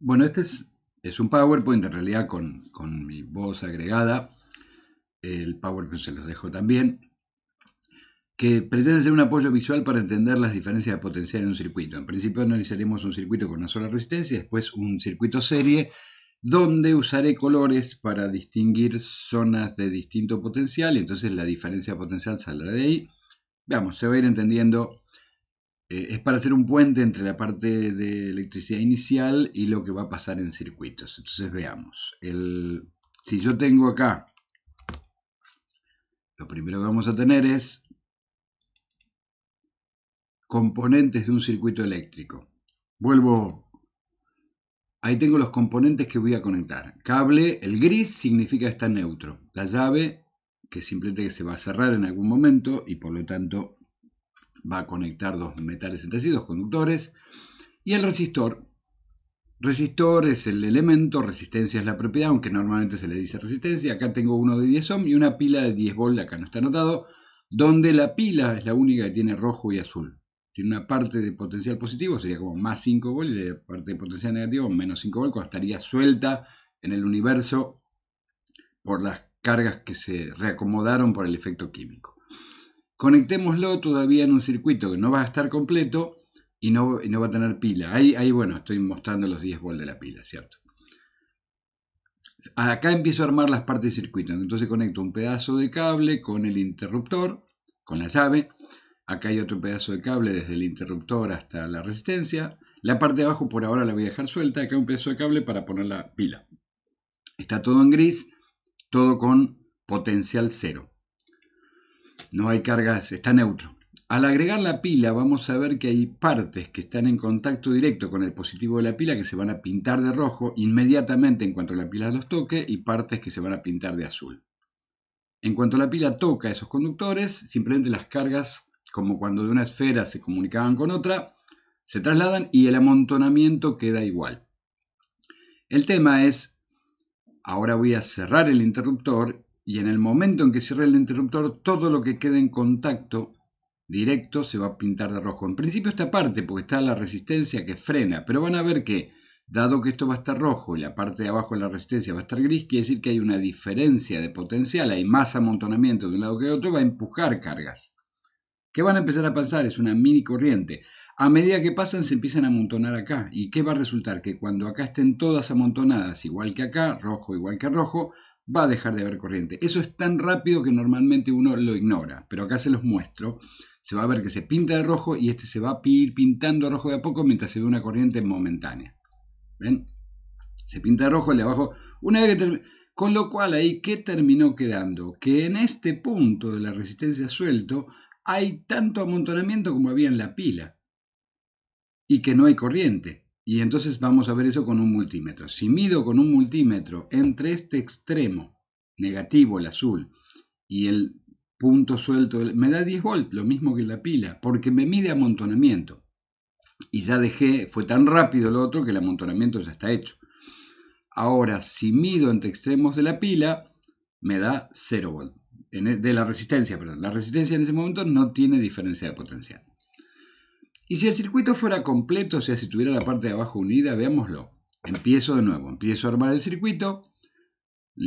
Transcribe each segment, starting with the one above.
Bueno, este es un PowerPoint en realidad con mi voz agregada. El PowerPoint se los dejo también, que pretende ser un apoyo visual para entender las diferencias de potencial en un circuito. En principio analizaremos un circuito con una sola resistencia, después un circuito serie, donde usaré colores para distinguir zonas de distinto potencial, y entonces la diferencia potencial saldrá de ahí. Veamos, se va a ir entendiendo. Es para hacer un puente entre la parte de electricidad inicial y lo que va a pasar en circuitos. Entonces veamos. Si yo tengo acá, lo primero que vamos a tener es componentes de un circuito eléctrico. Vuelvo. Ahí tengo los componentes que voy a conectar. Cable, el gris significa que está neutro. La llave, que simplemente se va a cerrar en algún momento y por lo tanto va a conectar dos metales entre sí, dos conductores. Y el resistor. Resistor es el elemento, resistencia es la propiedad, aunque normalmente se le dice resistencia. Acá tengo uno de 10 ohm y una pila de 10 volt, acá no está anotado, donde la pila es la única que tiene rojo y azul. Tiene una parte de potencial positivo, sería como más 5 volt, y la parte de potencial negativo menos 5 volt, cuando estaría suelta en el universo por las cargas que se reacomodaron por el efecto químico. Conectémoslo todavía en un circuito que no va a estar completo y no va a tener pila. Ahí, bueno, estoy mostrando los 10 volt de la pila, ¿cierto? Acá empiezo a armar las partes de circuito. Entonces conecto un pedazo de cable con el interruptor, con la llave. Acá hay otro pedazo de cable desde el interruptor hasta la resistencia. La parte de abajo por ahora la voy a dejar suelta. Acá un pedazo de cable para poner la pila. Está todo en gris, todo con potencial cero. No hay cargas, está neutro. Al agregar la pila vamos a ver que hay partes que están en contacto directo con el positivo de la pila que se van a pintar de rojo inmediatamente en cuanto la pila los toque y partes que se van a pintar de azul. En cuanto la pila toca esos conductores, simplemente las cargas, como cuando de una esfera se comunicaban con otra, se trasladan y el amontonamiento queda igual. El tema es, ahora voy a cerrar el interruptor y en el momento en que cierre el interruptor, todo lo que quede en contacto directo se va a pintar de rojo. En principio esta parte, porque está la resistencia que frena, pero van a ver que, dado que esto va a estar rojo y la parte de abajo de la resistencia va a estar gris, quiere decir que hay una diferencia de potencial, hay más amontonamiento de un lado que de otro, va a empujar cargas. ¿Qué van a empezar a pasar? Es una mini corriente. A medida que pasan se empiezan a amontonar acá. ¿Y qué va a resultar? Que cuando acá estén todas amontonadas, igual que acá, rojo igual que rojo, va a dejar de haber corriente. Eso es tan rápido que normalmente uno lo ignora, pero acá se los muestro. Se va a ver que se pinta de rojo y este se va a ir pintando de rojo de a poco mientras se ve una corriente momentánea. ¿Ven? Se pinta de rojo el de abajo. Una vez que con lo cual ahí, ¿qué terminó quedando? Que en este punto de la resistencia suelto hay tanto amontonamiento como había en la pila y que no hay corriente. Y entonces vamos a ver eso con un multímetro. Si mido con un multímetro entre este extremo negativo, el azul, y el punto suelto, me da 10 volt, lo mismo que la pila, porque me mide amontonamiento. Y ya dejé, fue tan rápido lo otro que el amontonamiento ya está hecho. Ahora, si mido entre extremos de la pila, me da 0 volt. De la resistencia, perdón. La resistencia en ese momento no tiene diferencia de potencial. Y si el circuito fuera completo, o sea, si tuviera la parte de abajo unida, veámoslo. Empiezo de nuevo, empiezo a armar el circuito.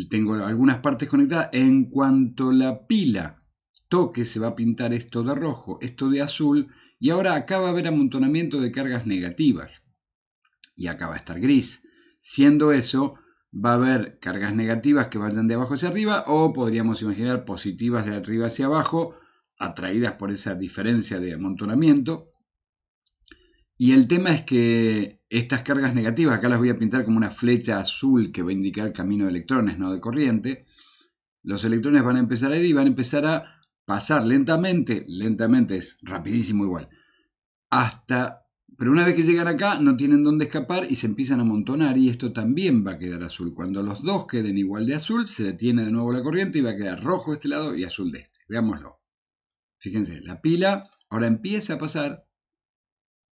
Tengo algunas partes conectadas. En cuanto la pila toque, se va a pintar esto de rojo, esto de azul. Y ahora acá va a haber amontonamiento de cargas negativas. Y acá va a estar gris. Siendo eso, va a haber cargas negativas que vayan de abajo hacia arriba o podríamos imaginar positivas de arriba hacia abajo, atraídas por esa diferencia de amontonamiento. Y el tema es que estas cargas negativas, acá las voy a pintar como una flecha azul que va a indicar el camino de electrones, no de corriente. Los electrones van a empezar a ir y van a empezar a pasar lentamente, lentamente es rapidísimo igual, pero una vez que llegan acá no tienen dónde escapar y se empiezan a amontonar y esto también va a quedar azul. Cuando los dos queden igual de azul, se detiene de nuevo la corriente y va a quedar rojo de este lado y azul de este. Veámoslo. Fíjense, la pila ahora empieza a pasar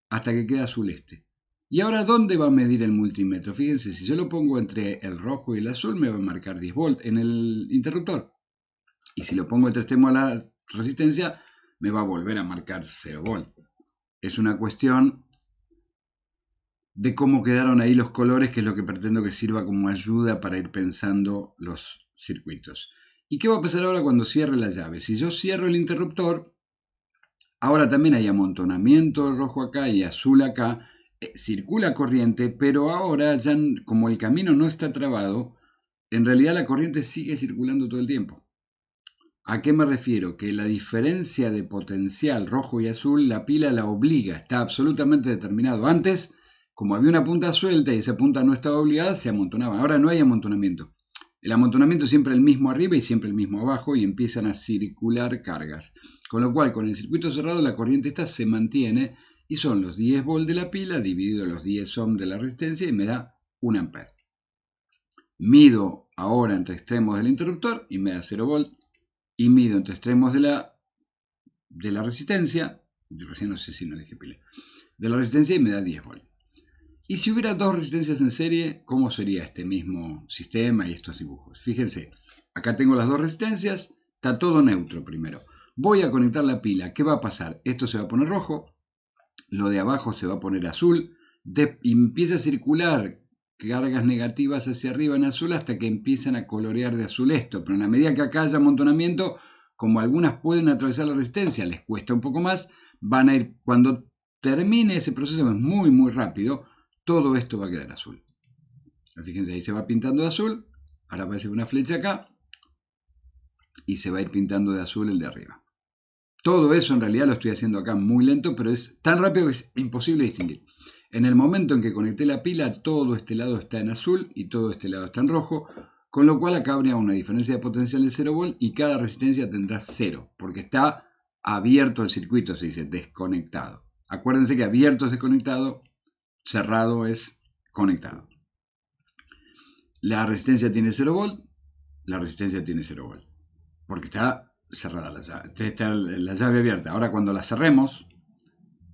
hasta que queda azul este. ¿Y ahora dónde va a medir el multímetro? Fíjense, si yo lo pongo entre el rojo y el azul me va a marcar 10 volt en el interruptor. Y si lo pongo entre extremo a la resistencia me va a volver a marcar 0 volt. Es una cuestión de cómo quedaron ahí los colores, que es lo que pretendo que sirva como ayuda para ir pensando los circuitos. ¿Y qué va a pasar ahora cuando cierre la llave? Si yo cierro el interruptor, ahora también hay amontonamiento rojo acá y azul acá, circula corriente, pero ahora ya como el camino no está trabado, en realidad la corriente sigue circulando todo el tiempo. ¿A qué me refiero? Que la diferencia de potencial rojo y azul, la pila la obliga, está absolutamente determinado. Antes, como había una punta suelta y esa punta no estaba obligada, se amontonaba. Ahora no hay amontonamiento. El amontonamiento es siempre el mismo arriba y siempre el mismo abajo y empiezan a circular cargas. Con lo cual, con el circuito cerrado, la corriente esta se mantiene y son los 10 volt de la pila dividido los 10 ohm de la resistencia y me da 1 ampere. Mido ahora entre extremos del interruptor y me da 0 volt. Y mido entre extremos de la resistencia, recién no sé si no dije pila, de la resistencia y me da 10 volt. Y si hubiera dos resistencias en serie, ¿cómo sería este mismo sistema y estos dibujos? Fíjense, acá tengo las dos resistencias, está todo neutro primero. Voy a conectar la pila, ¿qué va a pasar? Esto se va a poner rojo, lo de abajo se va a poner azul, y empieza a circular cargas negativas hacia arriba en azul hasta que empiezan a colorear de azul esto, pero en la medida que acá haya amontonamiento, como algunas pueden atravesar la resistencia, les cuesta un poco más, van a ir, cuando termine ese proceso, es muy muy rápido, todo esto va a quedar azul. Fíjense, ahí se va pintando de azul, ahora aparece una flecha acá, y se va a ir pintando de azul el de arriba. Todo eso en realidad lo estoy haciendo acá muy lento, pero es tan rápido que es imposible distinguir. En el momento en que conecté la pila, todo este lado está en azul y todo este lado está en rojo, con lo cual acá habría una diferencia de potencial de 0 volt y cada resistencia tendrá 0, porque está abierto el circuito, se dice desconectado. Acuérdense que abierto es desconectado, cerrado es conectado. La resistencia tiene 0 volt, la resistencia tiene 0 volt, porque está cerrada la llave, está la llave abierta. Ahora cuando la cerremos,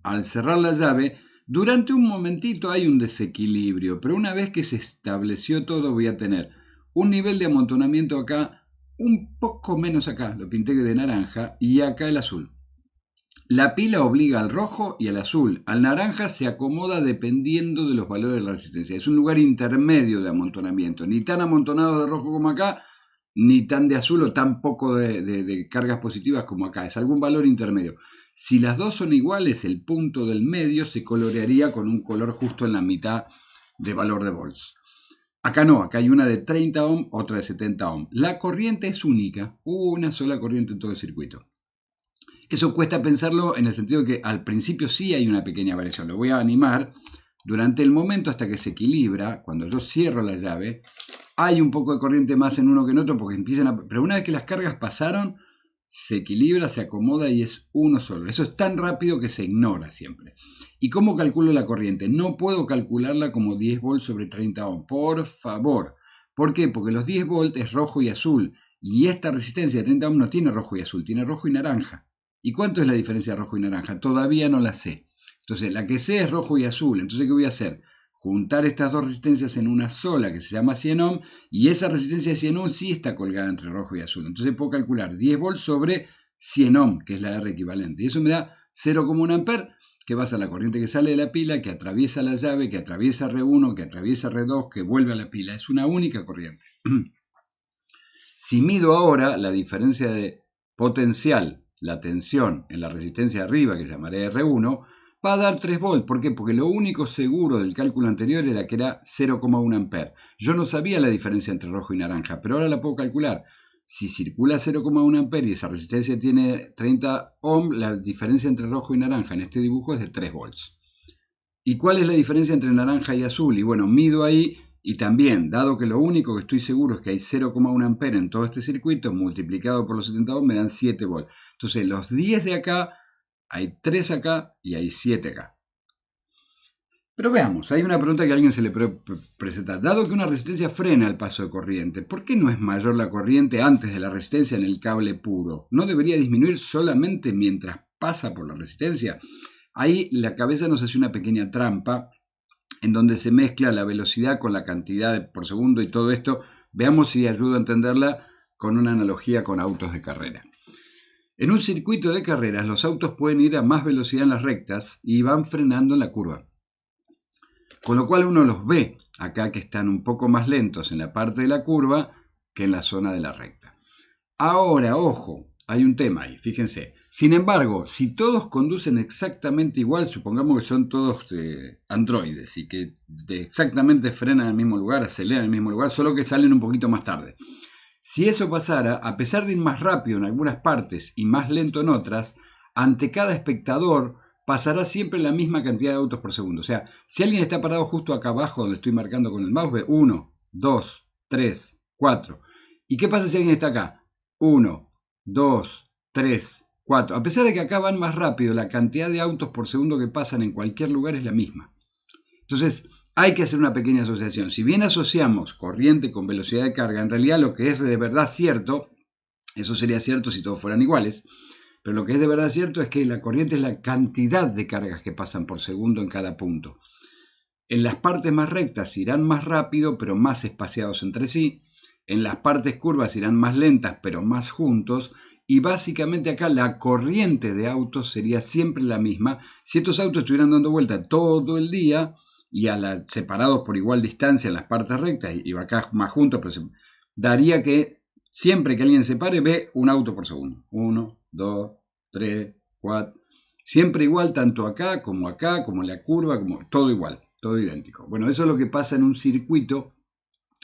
al cerrar la llave, durante un momentito hay un desequilibrio, pero una vez que se estableció todo voy a tener un nivel de amontonamiento acá, un poco menos acá, lo pinté de naranja, y acá el azul. La pila obliga al rojo y al azul. Al naranja se acomoda dependiendo de los valores de la resistencia. Es un lugar intermedio de amontonamiento, ni tan amontonado de rojo como acá, ni tan de azul o tan poco de cargas positivas como acá. Es algún valor intermedio. Si las dos son iguales, el punto del medio se colorearía con un color justo en la mitad de valor de volts. Acá no, acá hay una de 30 ohm, otra de 70 ohm. La corriente es única, una sola corriente en todo el circuito. Eso cuesta pensarlo en el sentido de que al principio sí hay una pequeña variación. Lo voy a animar durante el momento hasta que se equilibra. Cuando yo cierro la llave, hay un poco de corriente más en uno que en otro porque empiezan a... Pero una vez que las cargas pasaron, se equilibra, se acomoda y es uno solo. Eso es tan rápido que se ignora siempre. ¿Y cómo calculo la corriente? No puedo calcularla como 10 volts sobre 30 ohm. Por favor. ¿Por qué? Porque los 10 volts es rojo y azul. Y esta resistencia de 30 ohm no tiene rojo y azul, tiene rojo y naranja. ¿Y cuánto es la diferencia de rojo y naranja? Todavía no la sé. Entonces, la que sé es rojo y azul. Entonces, ¿qué voy a hacer? Juntar estas dos resistencias en una sola que se llama 100 ohm y esa resistencia de 100 ohm sí está colgada entre rojo y azul. Entonces puedo calcular 10 volts sobre 100 ohm, que es la R equivalente. Y eso me da 0,1 ampere, que va a ser la corriente que sale de la pila, que atraviesa la llave, que atraviesa R1, que atraviesa R2, que vuelve a la pila. Es una única corriente. Si mido ahora la diferencia de potencial, la tensión en la resistencia de arriba, que llamaré R1, va a dar 3 volts. ¿Por qué? Porque lo único seguro del cálculo anterior era que era 0,1 ampere. Yo no sabía la diferencia entre rojo y naranja, pero ahora la puedo calcular. Si circula 0,1 ampere y esa resistencia tiene 30 ohm, la diferencia entre rojo y naranja en este dibujo es de 3 volts. ¿Y cuál es la diferencia entre naranja y azul? Y bueno, mido ahí y también, dado que lo único que estoy seguro es que hay 0,1 ampere en todo este circuito, multiplicado por los 70 ohm me dan 7 volts. Entonces los 10 de acá, hay 3 acá y hay 7 acá. Pero veamos, hay una pregunta que a alguien se le puede presentar. Dado que una resistencia frena el paso de corriente, ¿por qué no es mayor la corriente antes de la resistencia en el cable puro? ¿No debería disminuir solamente mientras pasa por la resistencia? Ahí la cabeza nos hace una pequeña trampa en donde se mezcla la velocidad con la cantidad por segundo y todo esto. Veamos si ayuda a entenderla con una analogía con autos de carrera. En un circuito de carreras, los autos pueden ir a más velocidad en las rectas y van frenando en la curva. Con lo cual uno los ve acá que están un poco más lentos en la parte de la curva que en la zona de la recta. Ahora, ojo, hay un tema ahí, fíjense. Sin embargo, si todos conducen exactamente igual, supongamos que son todos androides y que exactamente frenan en el mismo lugar, aceleran en el mismo lugar, solo que salen un poquito más tarde. Si eso pasara, a pesar de ir más rápido en algunas partes y más lento en otras, ante cada espectador pasará siempre la misma cantidad de autos por segundo. O sea, si alguien está parado justo acá abajo donde estoy marcando con el mouse, ve 1, 2, 3, 4. ¿Y qué pasa si alguien está acá? 1, 2, 3, 4. A pesar de que acá van más rápido, la cantidad de autos por segundo que pasan en cualquier lugar es la misma. Entonces, hay que hacer una pequeña asociación. Si bien asociamos corriente con velocidad de carga, en realidad lo que es de verdad cierto, eso sería cierto si todos fueran iguales, pero lo que es de verdad cierto es que la corriente es la cantidad de cargas que pasan por segundo en cada punto. En las partes más rectas irán más rápido, pero más espaciados entre sí. En las partes curvas irán más lentas, pero más juntos. Y básicamente acá la corriente de autos sería siempre la misma. Si estos autos estuvieran dando vuelta todo el día y separados por igual distancia en las partes rectas y acá más juntos, pero daría que siempre que alguien se pare ve un auto por segundo. 1, 2, 3, 4. Siempre igual, tanto acá, como en la curva, como todo igual. Todo idéntico. Bueno, eso es lo que pasa en un circuito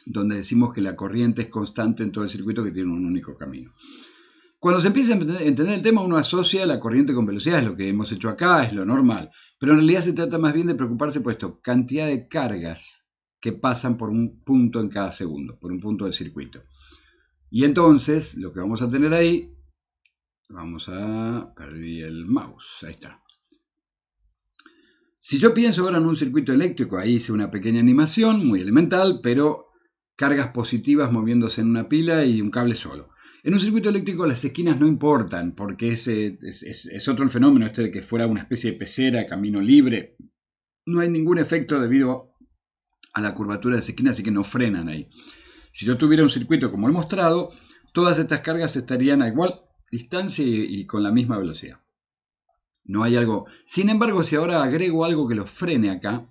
donde decimos que la corriente es constante en todo el circuito que tiene un único camino. Cuando se empieza a entender el tema, uno asocia la corriente con velocidad, es lo que hemos hecho acá, es lo normal. Pero en realidad se trata más bien de preocuparse por esto, cantidad de cargas que pasan por un punto en cada segundo, por un punto del circuito. Y entonces, lo que vamos a tener ahí, perdí el mouse, ahí está. Si yo pienso ahora en un circuito eléctrico, ahí hice una pequeña animación, muy elemental, pero cargas positivas moviéndose en una pila y un cable solo. En un circuito eléctrico las esquinas no importan, porque es otro el fenómeno este de que fuera una especie de pecera, camino libre. No hay ningún efecto debido a la curvatura de las esquinas, así que no frenan ahí. Si yo tuviera un circuito como el mostrado, todas estas cargas estarían a igual distancia y con la misma velocidad. No hay algo. Sin embargo, si ahora agrego algo que lo frene acá,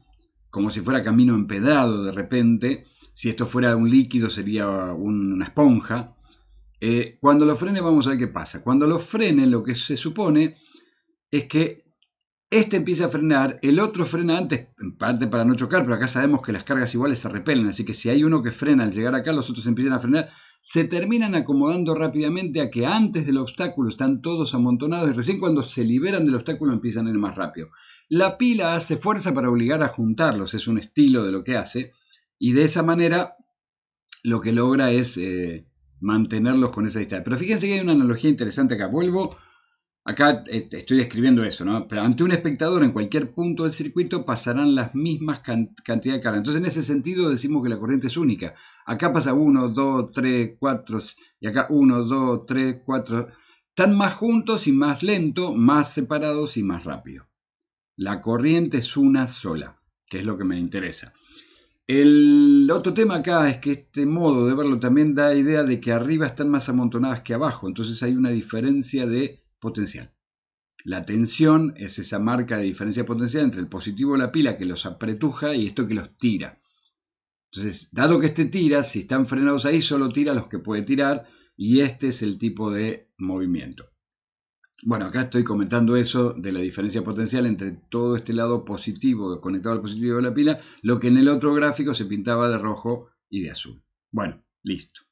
como si fuera camino empedrado de repente, si esto fuera un líquido sería una esponja. Cuando lo frene vamos a ver qué pasa. Cuando lo frene lo que se supone es que este empieza a frenar, el otro frena antes, en parte para no chocar, pero acá sabemos que las cargas iguales se repelen, así que si hay uno que frena al llegar acá, los otros empiezan a frenar, se terminan acomodando rápidamente a que antes del obstáculo están todos amontonados y recién cuando se liberan del obstáculo empiezan a ir más rápido. La pila hace fuerza para obligar a juntarlos, es un estilo de lo que hace, y de esa manera lo que logra es mantenerlos con esa distancia. Pero fíjense que hay una analogía interesante acá, vuelvo. Acá estoy describiendo eso, ¿no? Pero ante un espectador en cualquier punto del circuito pasarán las mismas cantidad de carga. Entonces, en ese sentido decimos que la corriente es única. Acá pasa 1, 2, 3, 4 y acá 1, 2, 3, 4. Están más juntos y más lento, más separados y más rápido. La corriente es una sola, que es lo que me interesa. El otro tema acá es que este modo de verlo también da idea de que arriba están más amontonadas que abajo. Entonces hay una diferencia de potencial. La tensión es esa marca de diferencia potencial entre el positivo de la pila que los apretuja y esto que los tira. Entonces, dado que este tira, si están frenados ahí, solo tira los que puede tirar y este es el tipo de movimiento. Bueno, acá estoy comentando eso de la diferencia potencial entre todo este lado positivo conectado al positivo de la pila, lo que en el otro gráfico se pintaba de rojo y de azul. Bueno, listo.